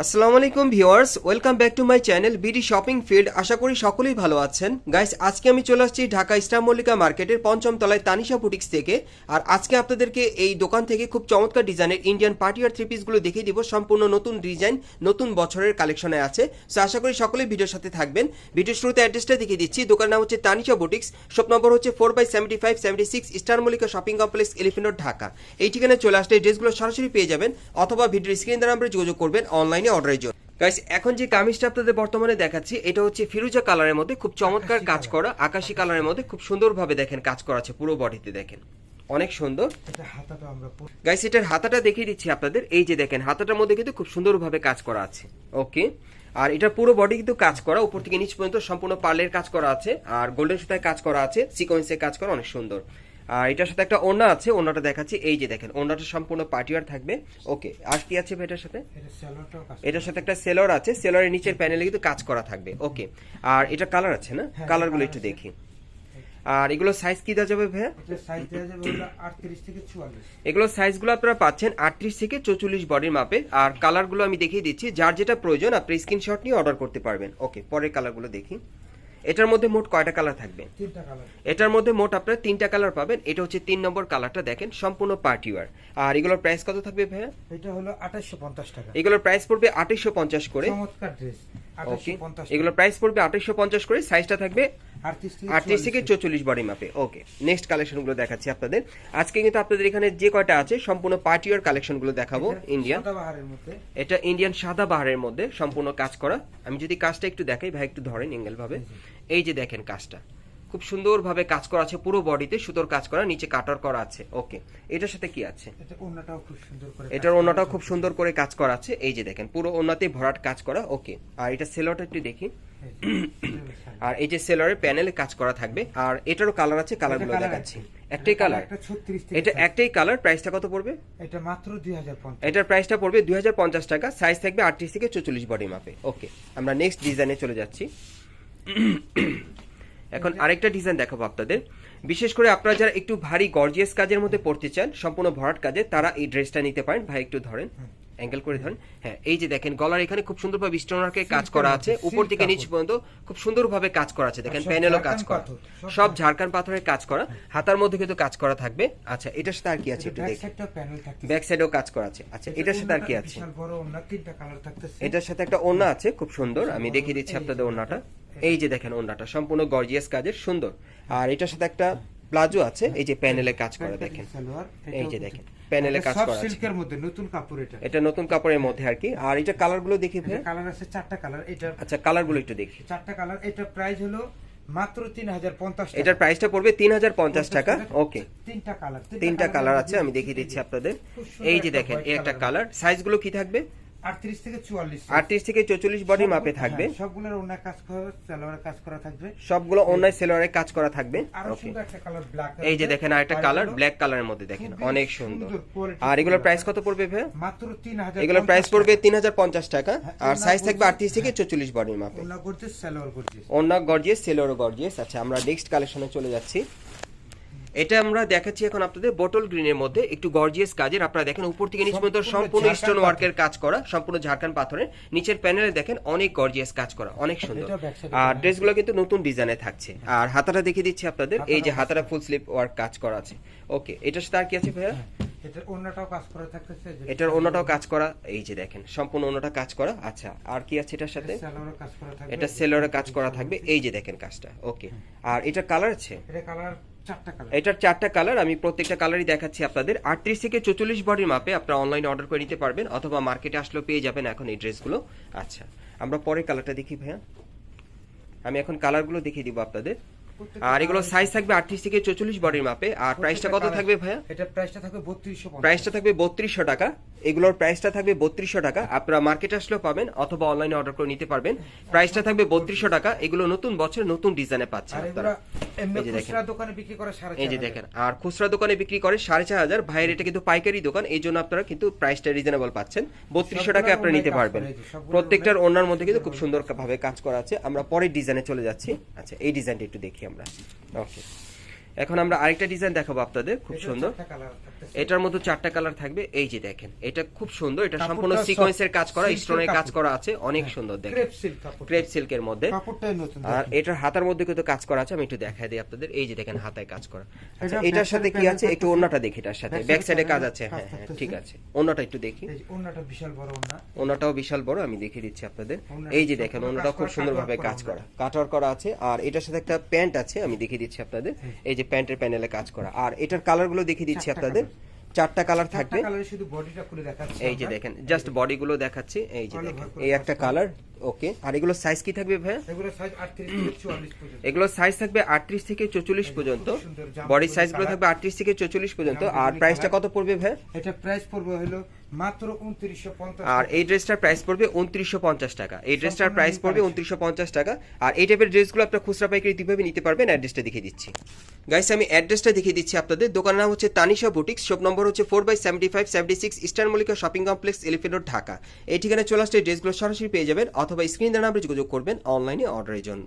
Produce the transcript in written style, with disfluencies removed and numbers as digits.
আসসালামু আলাইকুম viewers, welcome back to my channel BD shopping field. আশা করি সকলেই ভালো আছেন। গাইস, আজকে আমি চলে আসছি ঢাকা স্টার মল্লিকা মার্কেটের পঞ্চম তলায় তানিশা বুটিক্স থেকে। আর আজকে আপনাদেরকে এই দোকান থেকে খুব চমৎকার ডিজাইনের ইন্ডিয়ান পার্টিয়ার থ্রি পিসগুলো দেখিয়ে দিব। সম্পূর্ণ নতুন ডিজাইন, নতুন বছরের কালেকশনে আছে। সো আশা করি সকলেই ভিডিওর সাথে থাকবেন। ভিডিওর শুরুতে অ্যাড্রেসটা দেখিয়ে দিচ্ছি। দোকানের নাম হচ্ছে তানিশা বুটিক্স, শপ নম্বর হচ্ছে 4/75-76 star Mallika shopping complex, elephant road, Dhaka. এই ঠিকানায় চলে আসলে এই ড্রেসগুলো সরাসরি পেয়ে যাবেন, অথবা ভিডিওর স্ক্রিন দ্বারা আমরা যোগাযোগ করবেন অনলাইনে অর্ডারের জন্য। গাইস, এখন যে কামিজটা আপনাদের বর্তমানে দেখাচ্ছি এটা হচ্ছে ফিরোজা কালারের মধ্যে খুব চমৎকার কাজ করা, আকাশী কালারের মধ্যে খুব সুন্দরভাবে দেখেন কাজ করা আছে পুরো বডিতে, দেখেন অনেক সুন্দর। গাইস, এটার হাতাটা দেখিয়ে দিচ্ছি আপনাদের। এই যে দেখেন হাতাটার মধ্যে কিন্তু খুব সুন্দরভাবে কাজ করা আছে। ওকে, আর এটা পুরো বডি কিন্তু কাজ করা, উপর থেকে নিচ পর্যন্ত সম্পূর্ণ পার্লের কাজ করা আছে, আর গোল্ডেন সুতায় কাজ করা আছে, সিকোয়েন্সে কাজ করা, অনেক সুন্দর। আর এটার সাথে একটা ওড়না আছে, ওড়নাটা দেখাচ্ছি। এই যে দেখেন ওড়নাটা সম্পূর্ণ পার্টিওয়ার থাকবে। ওকে, আর কি আছে এটার সাথে? এটার সাথে একটা সেলর আছে, সেলরের নিচের প্যানেলে কিন্তু কাজ করা থাকবে। ওকে, আর এটা কালার আছে না? কালারগুলো একটু দেখি। আর এগুলো সাইজ কি দেওয়া যাবে ভাইয়া? এগুলো সাইজগুলো আপনারা পাচ্ছেন 38 থেকে 44 বডির মাপে। আর কালারগুলো আমি দেখিয়ে দিচ্ছি, যার যেটা প্রয়োজন আপনি স্ক্রিনশট নিয়ে অর্ডার করতে পারবেন। ওকে, পরের কালারগুলো দেখি। এটার মধ্যে মোট কয়টা কালার থাকবে? এটার মধ্যে মোট আপনারা 3টা কালার পাবেন। এটা হচ্ছে 3 নম্বর কালারটা, দেখেন সম্পূর্ণ পার্টি ওয়্যার। আর এগুলোর প্রাইস কত থাকবে ভাইয়া? এটা হলো 2850 টাকা। এগুলোর প্রাইস পড়বে 2850 করে। চমৎকার ড্রেস, 2850। এগুলোর প্রাইস পড়বে 2850 করে। সাইজটা থাকবে 38 থেকে 44 বডি মাপে। ওকে, নেক্সট কালেকশনগুলো দেখাচ্ছি আপনাদের। আজকে কিন্তু আপনাদের এখানে যে কয়টা আছে সম্পূর্ণ পার্টি ওয়্যার কালেকশনগুলো দেখাবো। ইন্ডিয়ান সাদাবাহারের মধ্যে, এটা ইন্ডিয়ান সাদা বাহারের মধ্যে সম্পূর্ণ কাজ করা। আমি যদি কাজটা একটু দেখাই ভাই, একটু ধরেন এঙ্গেল ভাবে। এই যে দেখেন কাজটা খুব সুন্দরভাবে কাজ করা আছে, পুরো বডিতে সুতোর কাজ করা, নিচে কাটার করা আছে। ওকে, এটার সাথে কি আছে? এটা ওন্নাটাও খুব সুন্দর করে, এটার ওন্নাটাও খুব সুন্দর করে কাজ করা আছে। এই যে দেখেন পুরো ওন্নাতে ভরাট কাজ করা। ওকে, আর এটা সেলরটা একটু দেখি। আর এই যে সেলরের প্যানেলে কাজ করা থাকবে। আর এটারও কালার আছে, কালারগুলো দেখাচ্ছি। একটাই কালার, এটা একটাই কালার। প্রাইসটা কত পড়বে? এটা মাত্র 2050। এটার প্রাইসটা পড়বে 2050 টাকা। সাইজ থাকবে 38 থেকে 44 বডি মাপে। ওকে, আমরা নেক্সট ডিজাইনে চলে যাচ্ছি। এখন আরেকটা ডিজাইন দেখাবো আপনাদের। বিশেষ করে আপনারা যারা একটু ভারী গর্জিয়াস কাজের মধ্যে পড়তে চান, সম্পূর্ণ ভরাট কাজে, তারা এই ড্রেসটা নিতে পারেন। ভাই একটু ধরেন, অ্যাঙ্গেল করে ধরেন। হ্যাঁ, এই যে দেখেন গলার এখানে খুব সুন্দরভাবে স্টোনারকে কাজ করা আছে, উপর থেকে নিচ পর্যন্ত খুব সুন্দরভাবে কাজ করা আছে। দেখেন প্যানেলও কাজ করা, সব ঝাড়খান পাথরের কাজ করা। হাতার মধ্যে কিন্তু কাজ করা থাকবে। আচ্ছা, এটার সাথে আর কি আছে একটু দেখি। ব্যাক সাইডেও কাজ করা আছে। আচ্ছা, এটার সাথে আর কি আছে? এটার সাথে একটা ওড়না আছে খুব সুন্দর, আমি দেখিয়ে দিচ্ছি আপনাদের ওড়নাটা। এই যে দেখেন ওড়নাটা সম্পূর্ণ গর্জিয়াস কাজের, সুন্দর। আর এটার সাথে একটা প্লাজো আছে, এই যে প্যানেলে কাজ করা, দেখেন এই যে দেখেন প্যানেলে কাজ করা আছে। সিল্কের মধ্যে নতুন কাপড়, এটা নতুন কাপড়ের মধ্যে আর কি। আর এটা কালারগুলো দেখি ভাই। কালার আছে 4টা কালার। এটা আচ্ছা, কালারগুলো একটু দেখি। 4টা কালার। এটা প্রাইস হলো মাত্র 3050 টাকা। এটার প্রাইসটা পড়বে 3050 টাকা। ওকে, 3টা কালার আছে, আমি দেখিয়ে দিচ্ছি আপনাদের। এই যে দেখেন এই একটা কালার। সাইজগুলো কি থাকবে? 38 থেকে 44। 38 থেকে 44 বডি মাপে থাকবে। সবগুলোর ওন্নায় কাজ করা, সেলোয়ারে কাজ করা থাকবে। সবগুলো ওন্নায় সেলোয়ারে কাজ করা থাকবে। ওকে, একটা কালার ব্ল্যাক। এই যে দেখেন আরেকটা কালার ব্ল্যাক কালারের মধ্যে, দেখেন অনেক সুন্দর। আর এগুলোর প্রাইস কত পড়বে ভাই? মাত্র 3000। এগুলোর প্রাইস পড়বে 3050 টাকা। আর সাইজ থাকবে 38 থেকে 44 বডির মাপে। ওন্না গর্জিয়াস, সেলোয়ার গর্জিয়াস। ওন্না গর্জিয়াস, সেলোয়ার গর্জিয়াস। আচ্ছা, আমরা নেক্সট কালেকশনে চলে যাচ্ছি। এটা আমরা দেখাচ্ছি এখন আপনাদের বোটল গ্রিনের মধ্যে একটু গর্জিয়াস কাজের। আপনারা দেখেন উপর থেকে নিচ পর্যন্ত সম্পূর্ণ স্টোন ওয়ার্কের কাজ করা, সম্পূর্ণ ঝাড়খান পাথরের। নিচের প্যানেলে দেখেন অনেক গর্জিয়াস কাজ করা, অনেক সুন্দর। আর ড্রেসগুলো কিন্তু নতুন ডিজাইনে থাকছে। আর হাতাটা দেখিয়ে দিচ্ছি আপনাদের। এই যে হাতাটা ফুল স্লিভ ওয়ার্ক কাজ করা আছে। ওকে, এটার সাথে আর কি আছে ভাইয়া? এটার ওন্নাটাও কাজ করা থাকতেছে। এটার ওন্নাটাও কাজ করা, এই যে দেখেন সম্পূর্ণ ওন্নাটা কাজ করা। আচ্ছা, আর কি আছে এটার সাথে? সেলোয়ারে কাজ করা থাকবে। এটা সেলোয়ারে কাজ করা থাকবে। এই যে দেখেন কাজটা। ওকে, আর এটা কালার আছে? এটা কালার 4টা কালার। এটার 4টা কালার, আমি প্রত্যেকটা কালারই দেখাচ্ছি আপনাদের। 38 থেকে 44 বডির মাপে আপনারা অনলাইনে অর্ডার করে নিতে পারবেন, অথবা মার্কেটে আসলেও পেয়ে যাবেন এখন এই ড্রেসগুলো। আচ্ছা, আমরা পরের কালারটা দেখি ভাইয়া। আমি এখন কালারগুলো দেখিয়ে দিব আপনাদের। আর এগুলো সাইজ থাকবে 38 থেকে 44 বডির মাপে। আর প্রাইসটা কত থাকবে ভাইয়া? এটা প্রাইসটা থাকবে 3250। প্রাইসটা থাকবে 3200 টাকা। এগুলোর প্রাইসটা থাকবে 3200 টাকা। আপনারা মার্কেটে আসলেও পাবেন, অথবা অনলাইনে অর্ডার করে নিতে পারবেন। প্রাইসটা থাকবে 3200 টাকা। এগুলো নতুন বছর নতুন ডিজাইনে পাচ্ছেন আপনারা। এই যে খুচরা দোকানে বিক্রি করে 4500। এই যে দেখেন, আর খুচরা দোকানে বিক্রি করে 4500। ভাইয়ের এটা কিন্তু পাইকারি দোকান, এই জন্য আপনারা কিন্তু প্রাইসটা রিজনেবল পাচ্ছেন। 3200 টাকায় আপনারা নিতে পারবেন। প্রত্যেকটার ওনার মধ্যে কিন্তু খুব সুন্দর ভাবে কাজ করা আছে। আমরা পরের ডিজাইনে চলে যাচ্ছি। আচ্ছা, এই ডিজাইনটা একটু দেখি আমরা। ওকে, এখন আমরা আরেকটা ডিজাইন দেখাবো আপনাদের, খুব সুন্দর। এটার মধ্যে 4টা কালার থাকবে, এই যে দেখেন, এটা খুব সুন্দর, এটা সম্পূর্ণ সিকোয়েন্সের কাজ করা, স্টোনের কাজ করা আছে, অনেক সুন্দর দেখেন, ক্রেপ সিল্কের মধ্যে। আর এটার হাতার মধ্যে কিন্তু কাজ করা আছে, আমি একটু দেখাই দিই আপনাদের, এই যে দেখেন হাতায় কাজ করা। আচ্ছা, এটার সাথে কি আছে একটু ওন্নাটা দেখি, এটার সাথে ব্যাক সাইডে কাজ আছে। হ্যাঁ হ্যাঁ ঠিক আছে, ওন্নাটা একটু দেখি। ওন্নাটা বিশাল বড় ওন্না, ওন্নাটাও বিশাল বড়, আমি দেখিয়ে দিচ্ছি আপনাদের। এই যে দেখেন, ওন্নাটা খুব সুন্দরভাবে কাজ করা, কাটওয়ার্ক করা আছে। আর এটার সাথে একটা প্যান্ট আছে, আমি দেখিয়ে দিচ্ছি আপনাদের, এই যে প্যান্টের প্যানেলে কাজ করা। আর এটার কালারগুলো দেখিয়ে দিচ্ছি আপনাদের, 4টা কালার থাকবে। শুধু বডিটা খুলে দেখাচ্ছি, এই যে দেখেন, জাস্ট বডি গুলো দেখাচ্ছি, এই যে দেখেন, এই একটা কালার। ওকে, আর এগুলো সাইজ কি থাকবে ভাই? এগুলো সাইজ 38 থেকে 44 পর্যন্ত, এগুলো সাইজ থাকবে 38 থেকে 44 পর্যন্ত, বডি সাইজ গুলো থাকবে 38 থেকে 44 পর্যন্ত। আর প্রাইসটা কত পড়বে ভাই? এটা প্রাইস পড়বে হলো মাত্র 2950। আর এই ড্রেসটার প্রাইস পড়বে 2950 টাকা। এই ড্রেসটার প্রাইস পড়বে 2950 টাকা। আর এই টাইপের ড্রেসগুলো আপনারা খুচরা পাইকারি কিভাবে নিতে পারবেন, অ্যাড্রেসটা দেখিয়ে দিচ্ছি। গাইস, আমি অ্যাড্রেসটা দেখিয়ে দিচ্ছি আপনাদের। দোকানের নাম হচ্ছে তানিশা বুটিক্স, শপ নম্বর হচ্ছে 4/75-76 eastern Mallika shopping complex, elephant road, Dhaka. এই ঠিকানায় চলে আসলে ড্রেসগুলো সরাসরি পেয়ে যাবেন, অথবা স্ক্রিন দেওয়া নাম্বারে যোগাযোগ করবেন অনলাইনে অর্ডারের জন্য।